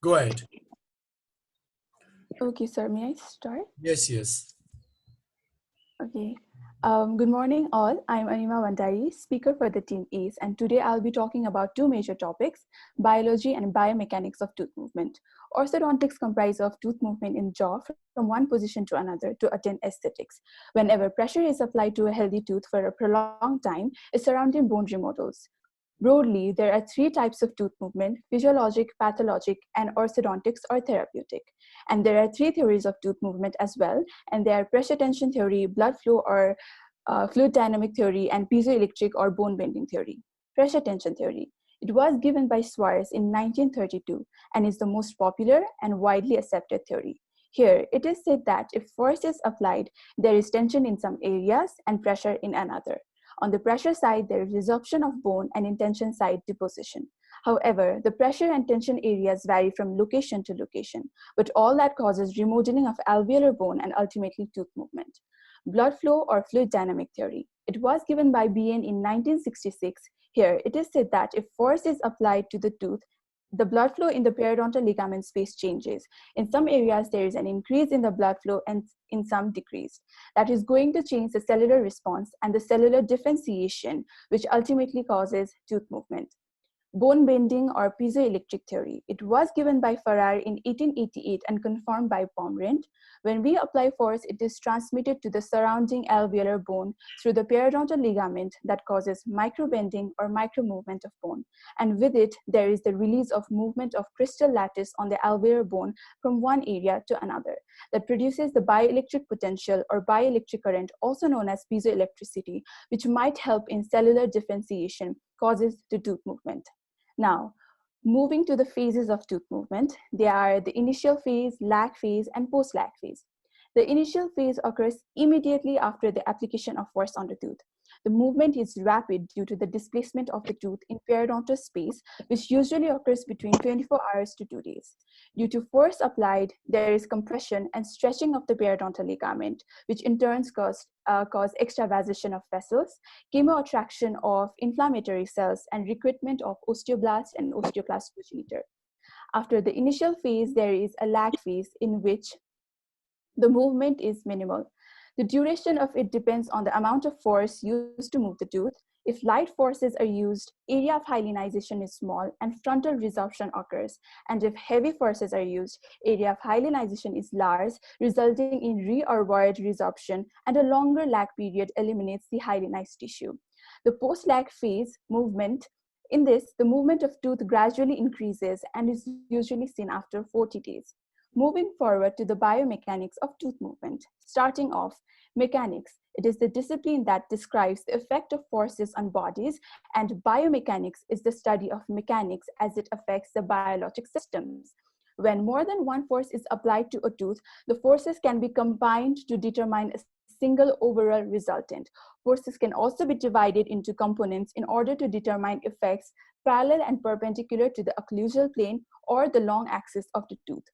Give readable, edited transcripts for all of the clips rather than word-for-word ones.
Go ahead. Okay, sir, may I start? Yes, yes. Okay. Good morning, all. I'm Anima Vandari, speaker for the Team ACE, and today I'll be talking about two major topics, biology and biomechanics of tooth movement. Orthodontics comprise of tooth movement in jaw from one position to another to attain aesthetics. Whenever pressure is applied to a healthy tooth for a prolonged time, its surrounding bone remodels. Broadly, there are three types of tooth movement: physiologic, pathologic, and orthodontics or therapeutic. And there are three theories of tooth movement as well, and they are pressure tension theory, blood flow or fluid dynamic theory, and piezoelectric or bone bending theory. Pressure tension theory. It was given by Swartz in 1932 and is the most popular and widely accepted theory. Here, it is said that if force is applied, there is tension in some areas and pressure in another. On the pressure side, there is resorption of bone, and in tension side, deposition. However, the pressure and tension areas vary from location to location, but all that causes remodeling of alveolar bone and ultimately tooth movement. Blood flow or fluid dynamic theory. It was given by Bien in 1966. Here, it is said that if force is applied to the tooth, the blood flow in the periodontal ligament space changes. In some areas, there is an increase in the blood flow and in some decreased. That is going to change the cellular response and the cellular differentiation, which ultimately causes tooth movement. Bone bending or piezoelectric theory. It was given by Farrar in 1888 and confirmed by Pomerant. When we apply force, it is transmitted to the surrounding alveolar bone through the periodontal ligament that causes microbending or micromovement of bone. And with it, there is the release of movement of crystal lattice on the alveolar bone from one area to another that produces the bioelectric potential or bioelectric current, also known as piezoelectricity, which might help in cellular differentiation, causes the tooth movement. Now, moving to the phases of tooth movement, they are the initial phase, lag phase, and post-lag phase. The initial phase occurs immediately after the application of force on the tooth. The movement is rapid due to the displacement of the tooth in periodontal space, which usually occurs between 24 hours to 2 days. Due to force applied, there is compression and stretching of the periodontal ligament, which in turn cause extravasation of vessels, chemoattraction of inflammatory cells, and recruitment of osteoblasts and osteoclast progenitor. After the initial phase, there is a lag phase in which the movement is minimal. The duration of it depends on the amount of force used to move the tooth. If light forces are used, area of hyalinization is small and frontal resorption occurs. And if heavy forces are used, area of hyalinization is large, resulting in re or void resorption, and a longer lag period eliminates the hyalinized tissue. The post-lag phase movement, in this, the movement of tooth gradually increases and is usually seen after 40 days. Moving forward to the biomechanics of tooth movement. Starting off, mechanics. It is the discipline that describes the effect of forces on bodies, and biomechanics is the study of mechanics as it affects the biologic systems. When more than one force is applied to a tooth, the forces can be combined to determine a single overall resultant. Forces can also be divided into components in order to determine effects parallel and perpendicular to the occlusal plane or the long axis of the tooth.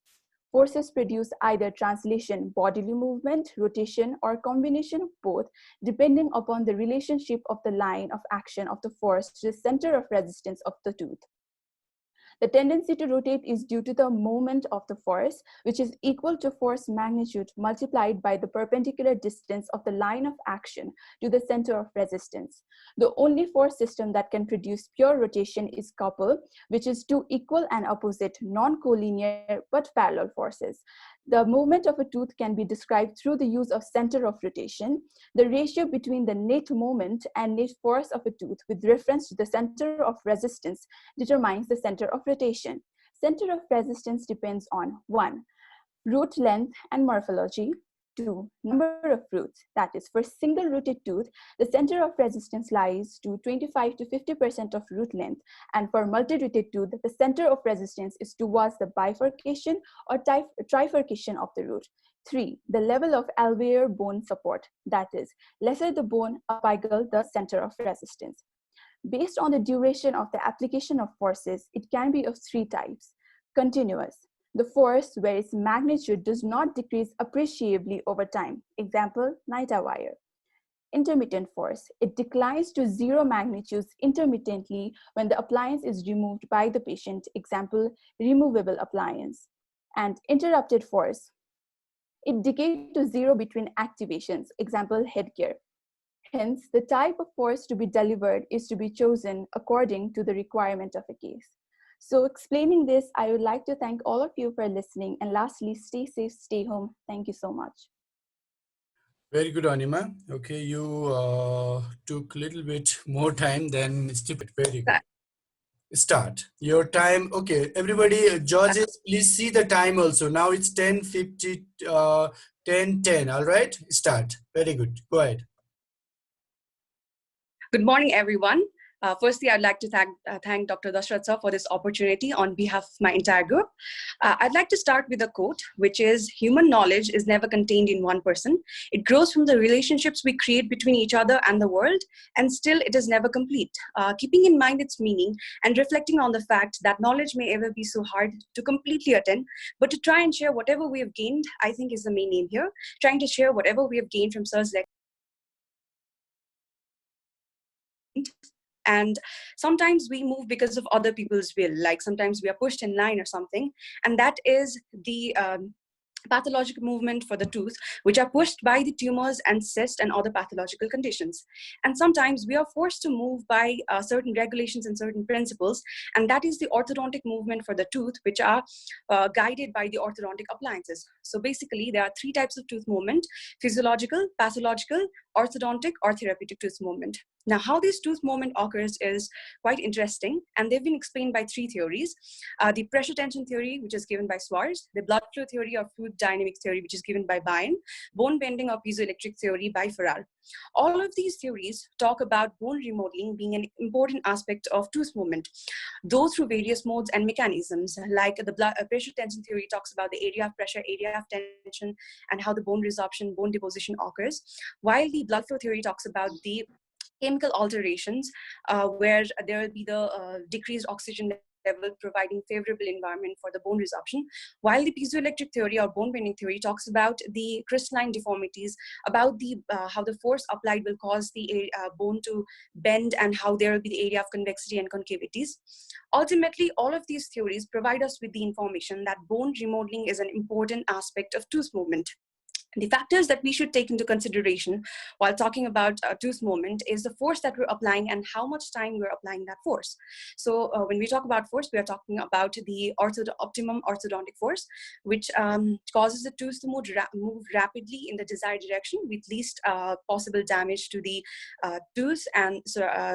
Forces produce either translation, bodily movement, rotation, or combination of both, depending upon the relationship of the line of action of the force to the center of resistance of the tooth. The tendency to rotate is due to the moment of the force, which is equal to force magnitude multiplied by the perpendicular distance of the line of action to the center of resistance. The only force system that can produce pure rotation is couple, which is two equal and opposite non-collinear but parallel forces. The movement of a tooth can be described through the use of center of rotation. The ratio between the net moment and net force of a tooth with reference to the center of resistance determines the center of rotation. Center of resistance depends on 1. Root length and morphology. 2. Number of roots. That is, for single rooted tooth, the center of resistance lies to 25 to 50% of root length. And for multi-rooted tooth, the center of resistance is towards the bifurcation or trifurcation of the root. 3. The level of alveolar bone support. That is, lesser the bone, apical the center of resistance. Based on the duration of the application of forces, it can be of three types. Continuous, the force where its magnitude does not decrease appreciably over time. Example, NITA wire. intermittent force. It declines to zero magnitudes intermittently when the appliance is removed by the patient, example, removable appliance. And interrupted force. It decays to zero between activations, example, headgear. Hence, the type of force to be delivered is to be chosen according to the requirement of a case. So explaining this, I would like to thank all of you for listening. And lastly, stay safe, stay home. Thank you so much. Very good, Anima. Okay, you took a little bit more time than stupid. Very good. Start your time. Okay, everybody, Georges, please see the time also. Now it's 10:50, 10:10. All right, start. Very good. Go ahead. Good morning, everyone. Firstly, I'd like to thank Dr. Dashrath sir for this opportunity on behalf of my entire group. I'd like to start with a quote, which is, human knowledge is never contained in one person. It grows from the relationships we create between each other and the world, and still it is never complete. Keeping in mind its meaning and reflecting on the fact that knowledge may ever be so hard to completely attain, but to try and share whatever we have gained, I think is the main aim here, trying to share whatever we have gained from sir's lecture. And sometimes we move because of other people's will, like sometimes we are pushed in line or something, and that is the pathological movement for the tooth, which are pushed by the tumors and cysts and other pathological conditions. And sometimes we are forced to move by certain regulations and certain principles, and that is the orthodontic movement for the tooth, which are guided by the orthodontic appliances. So basically, there are three types of tooth movement: physiological, pathological, orthodontic, or therapeutic tooth movement. Now, how this tooth movement occurs is quite interesting, and they've been explained by three theories. The pressure tension theory, which is given by Swartz, the blood flow theory or fluid dynamics theory, which is given by Bain, bone bending or piezoelectric theory by Farrar. All of these theories talk about bone remodeling being an important aspect of tooth movement, though through various modes and mechanisms. Like the pressure tension theory talks about the area of pressure, area of tension, and how the bone resorption, bone deposition occurs, while the blood flow theory talks about the chemical alterations, where there will be the decreased oxygen level providing favorable environment for the bone resorption, while the piezoelectric theory or bone bending theory talks about the crystalline deformities, about the how the force applied will cause the bone to bend, and how there will be the area of convexity and concavities. Ultimately, all of these theories provide us with the information that bone remodeling is an important aspect of tooth movement. The factors that we should take into consideration while talking about tooth movement is the force that we're applying and how much time we're applying that force. So when we talk about force, we are talking about the optimum orthodontic force, which causes the tooth to move rapidly in the desired direction with least possible damage to the tooth and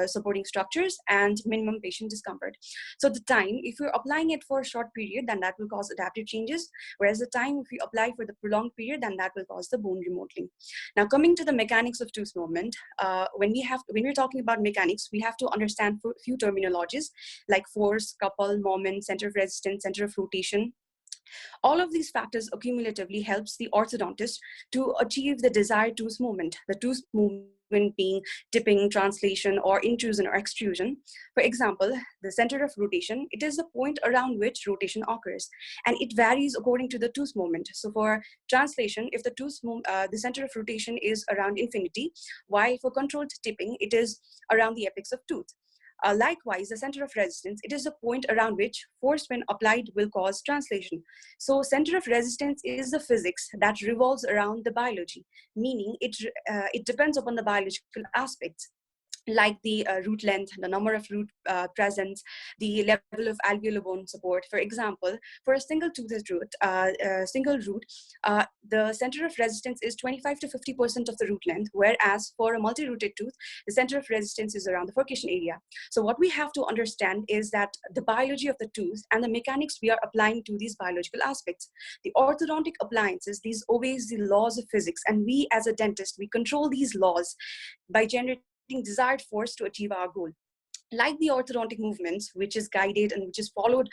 supporting structures and minimum patient discomfort. So the time, if we're applying it for a short period, then that will cause adaptive changes, whereas the time, if we apply for the prolonged period, then that will cause the bone remodeling. Now, coming to the mechanics of tooth movement, when we're talking about mechanics, we have to understand a few terminologies like force, couple, moment, center of resistance, center of rotation. All of these factors accumulatively helps the orthodontist to achieve the desired tooth movement. The tooth movement being tipping, translation, or intrusion or extrusion. For example, the center of rotation, it is the point around which rotation occurs, and it varies according to the tooth movement. So for translation, if the center of rotation is around infinity, while for controlled tipping, it is around the apex of tooth. Likewise, the center of resistance, it is the point around which force when applied will cause translation. So center of resistance is the physics that revolves around the biology, meaning it depends upon the biological aspects, like the root length, the number of root presence, the level of alveolar bone support. For example, for a single toothed root, the center of resistance is 25 to 50% of the root length, whereas for a multi-rooted tooth, the center of resistance is around the furcation area. So what we have to understand is that the biology of the tooth and the mechanics we are applying to these biological aspects. The orthodontic appliances, these obeys the laws of physics, and we as a dentist, we control these laws by generating desired force to achieve our goal. Like the orthodontic movements, which is guided and which is followed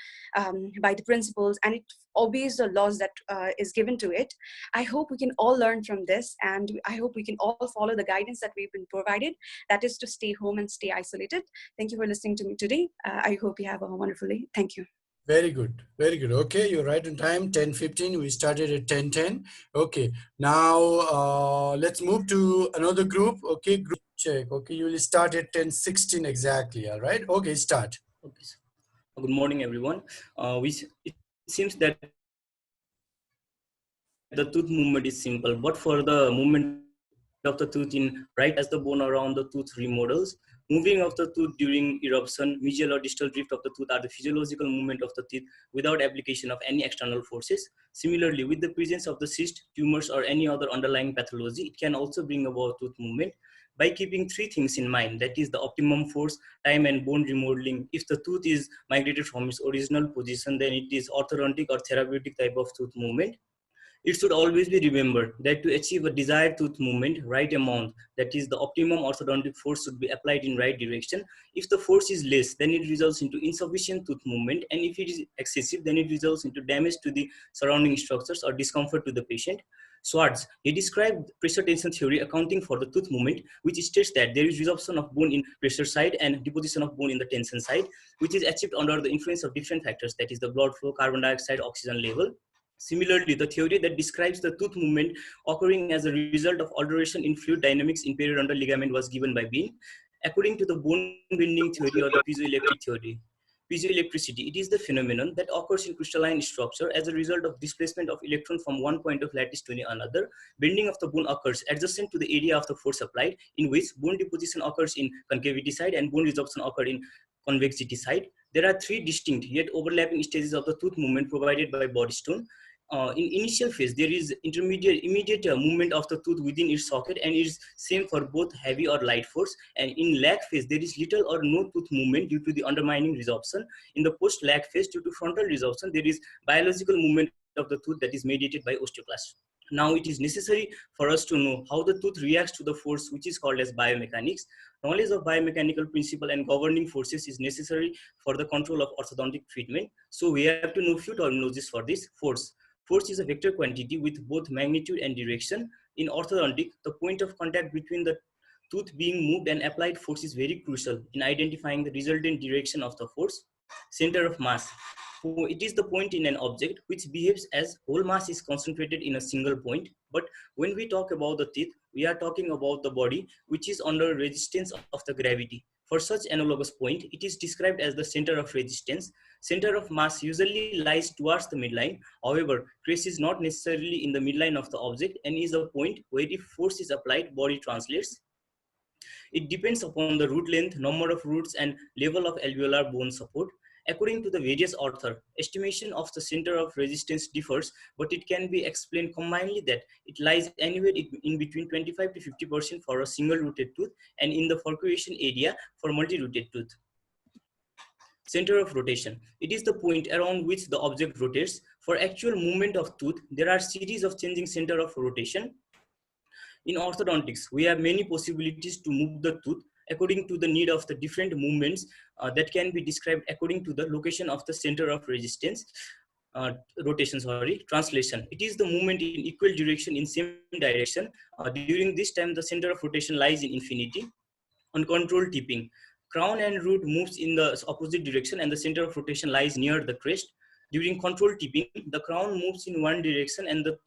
by the principles, and it obeys the laws that is given to it. I hope we can all learn from this, and I hope we can all follow the guidance that we've been provided, that is to stay home and stay isolated. Thank you for listening to me today. I hope you have a wonderful day. Thank you. Very good. Very good. Okay, you're right on time. 10:15. We started at 10:10. Okay. Now let's move to another group. Okay, group check. Okay, you will start at 10:16 exactly. All right. Okay, start. Okay. Good morning, everyone. It seems that the tooth movement is simple, but for the movement of the tooth in right as the bone around the tooth remodels, moving of the tooth during eruption, medial or distal drift of the tooth are the physiological movement of the teeth without application of any external forces. Similarly, with the presence of the cyst, tumors, or any other underlying pathology, it can also bring about tooth movement by keeping three things in mind, that is the optimum force, time, and bone remodeling. If the tooth is migrated from its original position, then it is orthodontic or therapeutic type of tooth movement. It should always be remembered that to achieve a desired tooth movement, right amount, that is the optimum orthodontic force, should be applied in right direction. If the force is less, then it results into insufficient tooth movement, and if it is excessive, then it results into damage to the surrounding structures or discomfort to the patient. Schwartz, he described pressure tension theory accounting for the tooth movement, which states that there is resorption of bone in pressure side and deposition of bone in the tension side, which is achieved under the influence of different factors, that is the blood flow, carbon dioxide, oxygen level. Similarly, the theory that describes the tooth movement occurring as a result of alteration in fluid dynamics in periodontal ligament was given by Bean. According to the bone bending theory or the piezoelectric theory, piezoelectricity, it is the phenomenon that occurs in crystalline structure as a result of displacement of electron from one point of lattice to the another. Bending of the bone occurs adjacent to the area of the force applied, in which bone deposition occurs in concavity side and bone resorption occurs in convexity side. There are three distinct yet overlapping stages of the tooth movement provided by Bodystone. In initial phase, there is immediate movement of the tooth within its socket, and it is same for both heavy or light force. And in lag phase, there is little or no tooth movement due to the undermining resorption. In the post lag phase, due to frontal resorption, there is biological movement of the tooth that is mediated by osteoclast. Now it is necessary for us to know how the tooth reacts to the force, which is called as biomechanics. Knowledge of biomechanical principle and governing forces is necessary for the control of orthodontic treatment. So we have to know few terminologies for this. Force. Force is a vector quantity with both magnitude and direction. In orthodontic, the point of contact between the tooth being moved and applied force is very crucial in identifying the resultant direction of the force. Center of mass. It is the point in an object which behaves as whole mass is concentrated in a single point. But when we talk about the teeth, we are talking about the body which is under resistance of the gravity. For such analogous point, it is described as the center of resistance. Center of mass usually lies towards the midline. However, trace is not necessarily in the midline of the object and is a point where if force is applied, body translates. It depends upon the root length, number of roots, and level of alveolar bone support. According to the various authors, estimation of the center of resistance differs, but it can be explained combinedly that it lies anywhere in between 25 to 50% for a single rooted tooth and in the furcation area for multi-rooted tooth. Center of rotation. It is the point around which the object rotates. For actual movement of tooth, there are series of changing center of rotation. In orthodontics, we have many possibilities to move the tooth according to the need of the different movements that can be described according to the location of the center of resistance. Translation. It is the movement in equal direction in same direction. During this time, the center of rotation lies in infinity. Uncontrolled tipping. Crown and root moves in the opposite direction and the center of rotation lies near the crest. During controlled tipping, the crown moves in one direction and the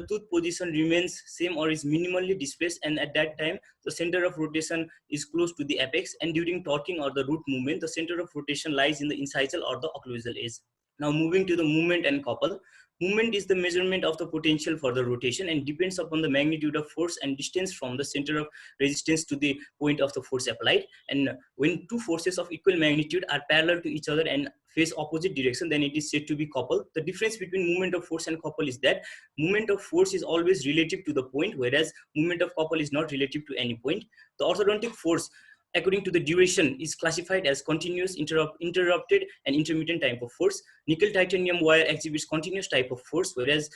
tooth position remains same or is minimally displaced, and at that time the center of rotation is close to the apex, and during torquing or the root movement, the center of rotation lies in the incisal or the occlusal edge. Now moving to the movement and couple. Movement is the measurement of the potential for the rotation and depends upon the magnitude of force and distance from the center of resistance to the point of the force applied. And when two forces of equal magnitude are parallel to each other and face opposite direction, then it is said to be couple. The difference between movement of force and couple is that movement of force is always relative to the point, whereas movement of couple is not relative to any point. The orthodontic force, according to the duration, is classified as continuous, interrupted, and intermittent type of force. Nickel titanium wire exhibits continuous type of force, whereas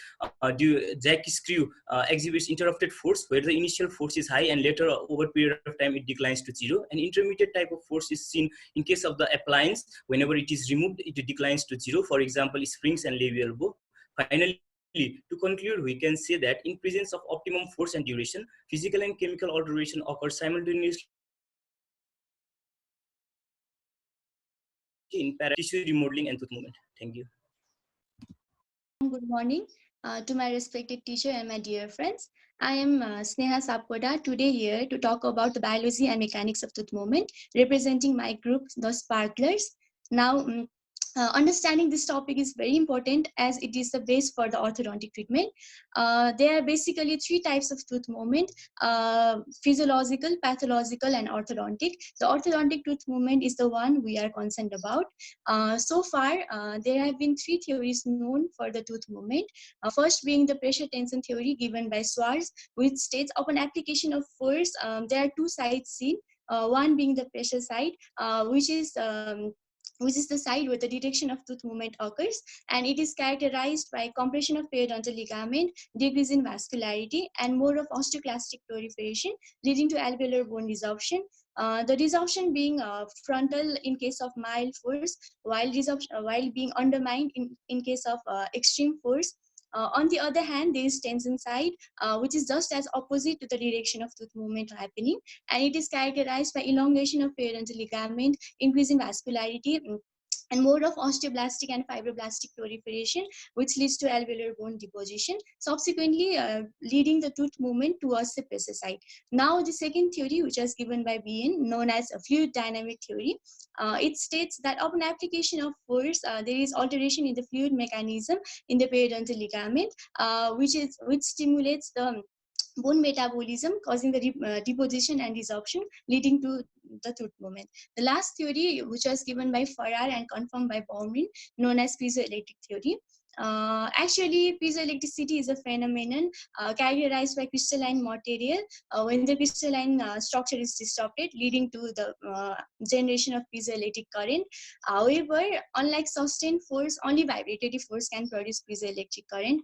jack screw exhibits interrupted force, where the initial force is high and later over period of time it declines to zero. An intermediate type of force is seen in case of the appliance. Whenever it is removed, it declines to zero. For example, springs and labial elbow. Finally, to conclude, we can say that in presence of optimum force and duration, physical and chemical alteration occurs simultaneously in tissue remodeling and tooth movement. Thank you. Good morning to my respected teacher and my dear friends. I am Sneha Sapkoda, today here to talk about the biology and mechanics of tooth movement, representing my group, the Sparklers. Now, understanding this topic is very important as it is the base for the orthodontic treatment. There are basically three types of tooth movement: physiological, pathological, and orthodontic. The orthodontic tooth movement is the one we are concerned about. So far, there have been three theories known for the tooth movement. First being the pressure tension theory given by Schwarz, which states upon application of force, there are two sides seen. One being the pressure side, which is the side where the detection of tooth movement occurs, and it is characterized by compression of periodontal ligament, decrease in vascularity, and more of osteoclastic proliferation, leading to alveolar bone resorption. The resorption being frontal in case of mild force, while being undermined in case of extreme force. On the other hand, there is tension side, which is just as opposite to the direction of tooth movement happening, and it is characterized by elongation of periodontal ligament, increase in vascularity, and more of osteoblastic and fibroblastic proliferation, which leads to alveolar bone deposition, subsequently leading the tooth movement towards the pressure side. Now, the second theory, which was given by Bien, known as a fluid dynamic theory, it states that upon application of force, there is alteration in the fluid mechanism in the periodontal ligament, which stimulates the bone metabolism, causing the deposition and resorption, leading to the tooth movement. The last theory, which was given by Farrar and confirmed by Baumrind, known as piezoelectric theory. Actually, piezoelectricity is a phenomenon characterized by crystalline material when the crystalline structure is disrupted, leading to the generation of piezoelectric current. However, unlike sustained force, only vibratory force can produce piezoelectric current,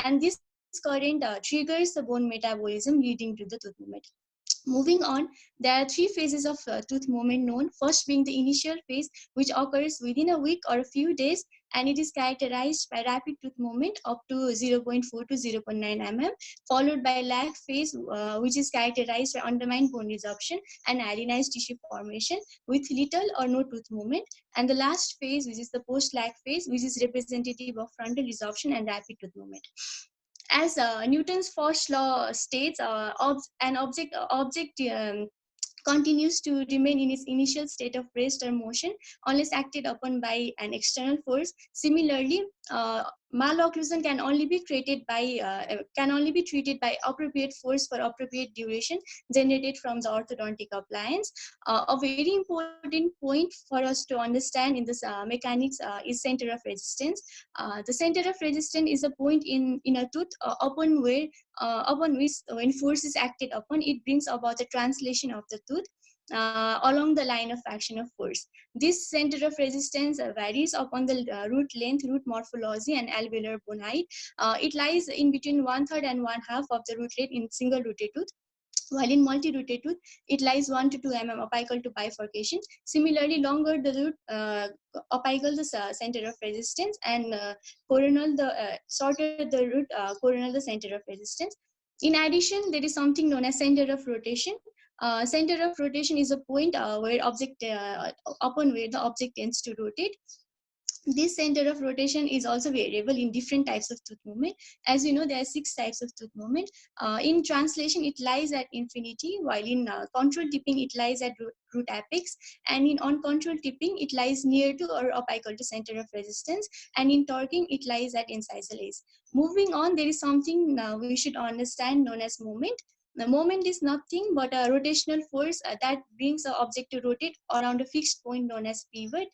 and this current triggers the bone metabolism, leading to the tooth movement. Moving on, there are three phases of tooth movement known. First being the initial phase, which occurs within a week or a few days, and it is characterized by rapid tooth movement up to 0.4 to 0.9 mm, followed by lag phase, which is characterized by undermined bone resorption and alienized tissue formation with little or no tooth movement. And the last phase, which is the post-lag phase, which is representative of frontal resorption and rapid tooth movement. As Newton's first law states, an object continues to remain in its initial state of rest or motion unless acted upon by an external force. Similarly, malocclusion can only be treated by appropriate force for appropriate duration generated from the orthodontic appliance. A very important point for us to understand in this mechanics is center of resistance. The center of resistance is a point in a tooth upon which when force is acted upon, it brings about the translation of the tooth along the line of action of force. This center of resistance varies upon the root length, root morphology, and alveolar bone height. It lies in between 1/3 and 1/2 of the root length in single rooted tooth, while in multi-rooted tooth, it lies 1 to 2 mm apical to bifurcation. Similarly, longer the root, apical the center of resistance, and coronal shorter the root, coronal the center of resistance. In addition, there is something known as center of rotation. Center of rotation is a point upon where the object tends to rotate. This center of rotation is also variable in different types of tooth movement. As you know, there are 6 types of tooth movement. In translation, it lies at infinity, while in control tipping, it lies at root apex, and in uncontrolled tipping, it lies near to or apical to center of resistance, and in torquing, it lies at incisal edge. Moving on, there is something we should understand known as moment. The moment is nothing but a rotational force that brings an object to rotate around a fixed point known as pivot.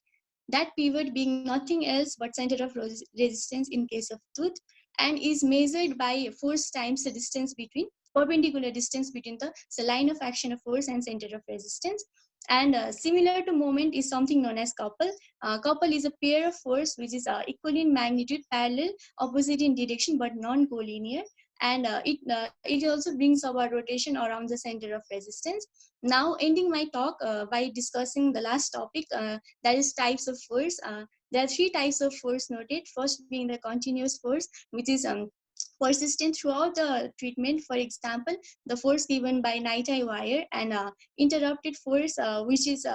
That pivot being nothing else but center of resistance in case of tooth, and is measured by force times the distance between, perpendicular distance between the line of action of force and center of resistance. And similar to moment is something known as couple. Couple is a pair of force which is equal in magnitude, parallel, opposite in direction, but non-collinear. And it also brings about rotation around the center of resistance. Now, ending my talk by discussing the last topic, that is types of force. There are 3 types of force noted. First being the continuous force, which is persistent throughout the treatment. For example, the force given by night eye wire and interrupted force, which is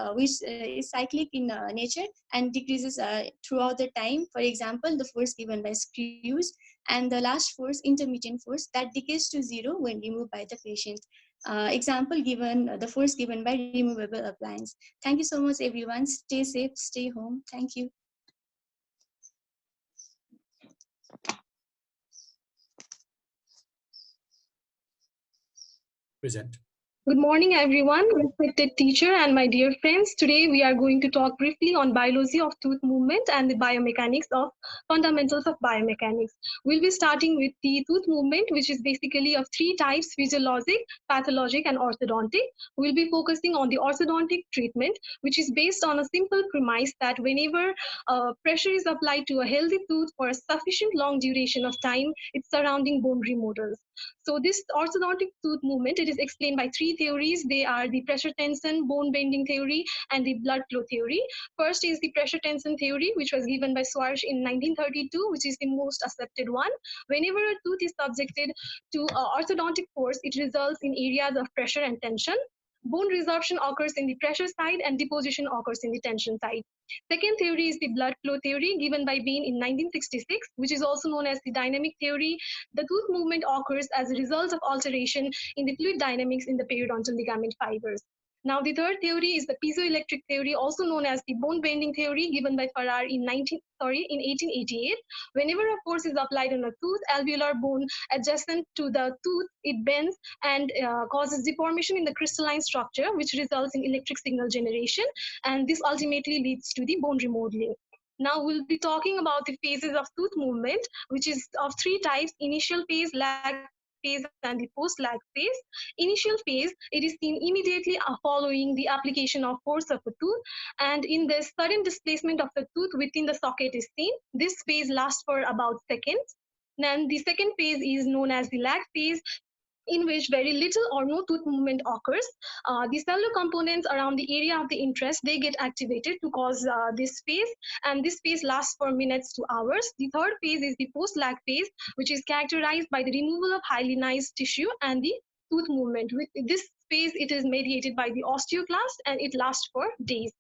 cyclic in nature and decreases throughout the time. For example, the force given by screws, and the last force, intermittent force, that decays to zero when removed by the patient. Example given, the force given by removable appliance. Thank you so much, everyone. Stay safe, stay home. Thank you. Present. Good morning, everyone, respected teacher and my dear friends. Today we are going to talk briefly on biology of tooth movement and the biomechanics of fundamentals of biomechanics. We'll be starting with the tooth movement, which is basically of three types: physiologic, pathologic, and orthodontic. We'll be focusing on the orthodontic treatment, which is based on a simple premise that whenever pressure is applied to a healthy tooth for a sufficient long duration of time, its surrounding bone remodels. So this orthodontic tooth movement, it is explained by three theories. They are the pressure tension, bone bending theory, and the blood flow theory. First is the pressure tension theory, which was given by Schwarz in 1932, which is the most accepted one. Whenever a tooth is subjected to orthodontic force, it results in areas of pressure and tension. Bone resorption occurs in the pressure side and deposition occurs in the tension side. Second theory is the blood flow theory given by Bain in 1966, which is also known as the dynamic theory. The tooth movement occurs as a result of alteration in the fluid dynamics in the periodontal ligament fibers. Now, the third theory is the piezoelectric theory, also known as the bone bending theory, given by Farrar in 1888. Whenever a force is applied on a tooth, alveolar bone adjacent to the tooth, it bends and causes deformation in the crystalline structure, which results in electric signal generation, and this ultimately leads to the bone remodeling. Now we'll be talking about the phases of tooth movement, which is of three types: initial phase, lag phase, and the post-lag phase. Initial phase, it is seen immediately following the application of force of a tooth, and in this sudden displacement of the tooth within the socket is seen. This phase lasts for about seconds. Then the second phase is known as the lag phase, in which very little or no tooth movement occurs. The cellular components around the area of the interest, they get activated to cause this phase, and this phase lasts for minutes to hours. The third phase is the post-lag phase, which is characterized by the removal of hyalinized tissue and the tooth movement. With this phase, it is mediated by the osteoclast and it lasts for days.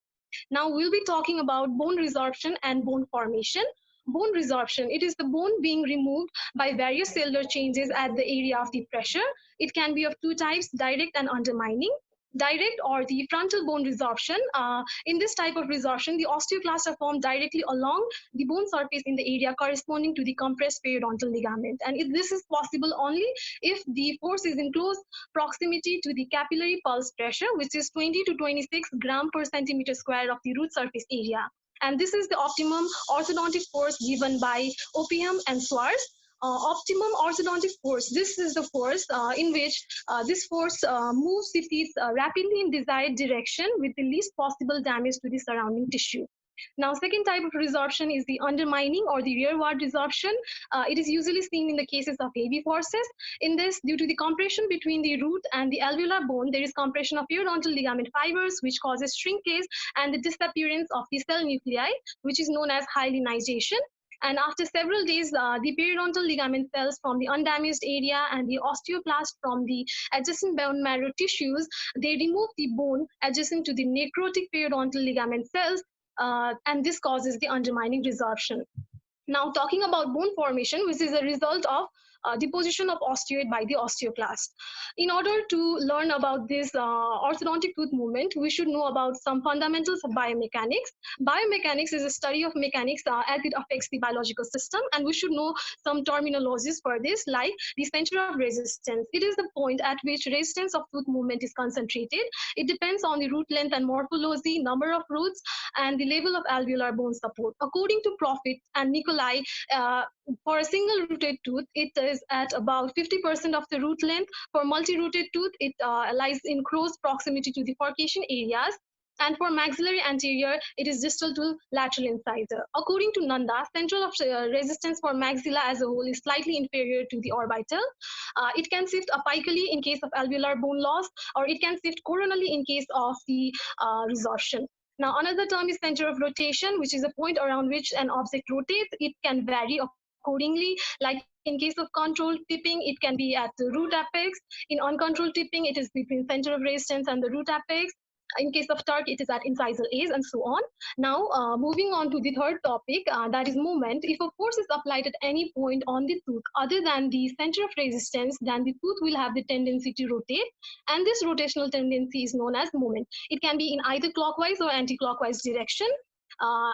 Now we'll be talking about bone resorption and bone formation. Bone resorption, it is the bone being removed by various cellular changes at the area of the pressure. It can be of two types: direct and undermining. Direct, or the frontal bone resorption, in this type of resorption, the osteoclasts are formed directly along the bone surface in the area corresponding to the compressed periodontal ligament. And this is possible only if the force is in close proximity to the capillary pulse pressure, which is 20 to 26 gram per centimeter square of the root surface area. And this is the optimum orthodontic force given by Opium and Schwarz. Optimum orthodontic force, this is the force in which this force moves the teeth rapidly in desired direction with the least possible damage to the surrounding tissue. Now, second type of resorption is the undermining or the rearward resorption. It is usually seen in the cases of AV forces. In this, due to the compression between the root and the alveolar bone, there is compression of periodontal ligament fibers, which causes shrinkage and the disappearance of the cell nuclei, which is known as hyalinization. And after several days, the periodontal ligament cells from the undamaged area and the osteoblast from the adjacent bone marrow tissues, they remove the bone adjacent to the necrotic periodontal ligament cells, and this causes the undermining resorption. Now, talking about bone formation, which is a result of deposition of osteoid by the osteoclast. In order to learn about this orthodontic tooth movement, we should know about some fundamentals of biomechanics. Biomechanics is a study of mechanics as it affects the biological system, and we should know some terminologies for this, like the center of resistance. It is the point at which resistance of tooth movement is concentrated. It depends on the root length and morphology, number of roots, and the level of alveolar bone support. According to Profit and Nicolai, for a single rooted tooth, it is at about 50% of the root length. For multi-rooted tooth, it lies in close proximity to the furcation areas. And for maxillary anterior, it is distal to lateral incisor. According to Nanda, central of resistance for maxilla as a whole is slightly inferior to the orbital. It can shift apically in case of alveolar bone loss, or it can shift coronally in case of the resorption. Now, another term is center of rotation, which is a point around which an object rotates. It can vary accordingly. Like in case of controlled tipping, it can be at the root apex. In uncontrolled tipping, it is between center of resistance and the root apex. In case of torque, it is at incisal A's, and so on. Now, moving on to the third topic, that is movement. If a force is applied at any point on the tooth other than the center of resistance, then the tooth will have the tendency to rotate, and this rotational tendency is known as movement. It can be in either clockwise or anti-clockwise direction.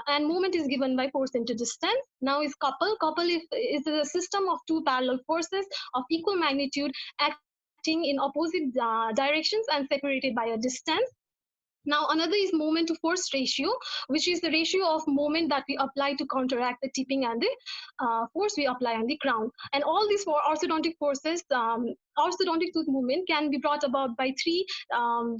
And movement is given by force into distance. Now is couple. Couple is a system of two parallel forces of equal magnitude acting in opposite directions and separated by a distance. Now, another is moment to force ratio, which is the ratio of moment that we apply to counteract the tipping and the force we apply on the crown. And all these four orthodontic forces, orthodontic tooth movement can be brought about by three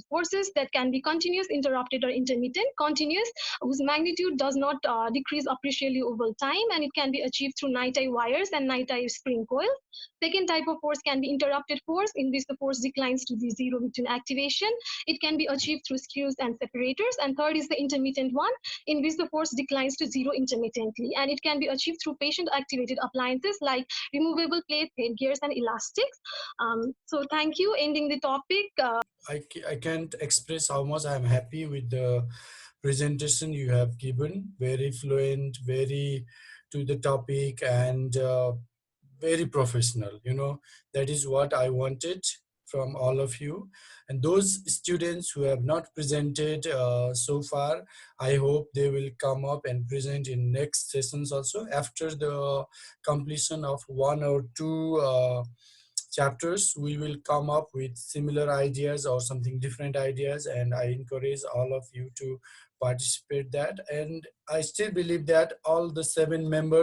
forces that can be continuous, interrupted, or intermittent. Continuous, whose magnitude does not decrease appreciably over time, and it can be achieved through night-eye wires and night-eye spring coils. Second type of force can be interrupted force, in which the force declines to the zero between activation. It can be achieved through screws and separators. And third is the intermittent one, in which the force declines to zero intermittently, and it can be achieved through patient-activated appliances like removable plates, headgears, and elastics. So thank you. Ending the topic. I can't express how much I'm happy with the presentation you have given. Very fluent, very to the topic, and very professional. You know, that is what I wanted from all of you. And those students who have not presented so far, I hope they will come up and present in next sessions also after the completion of one or two chapters. We will come up with similar ideas or something different ideas, and I encourage all of you to participate that. And I still believe that all the 7 members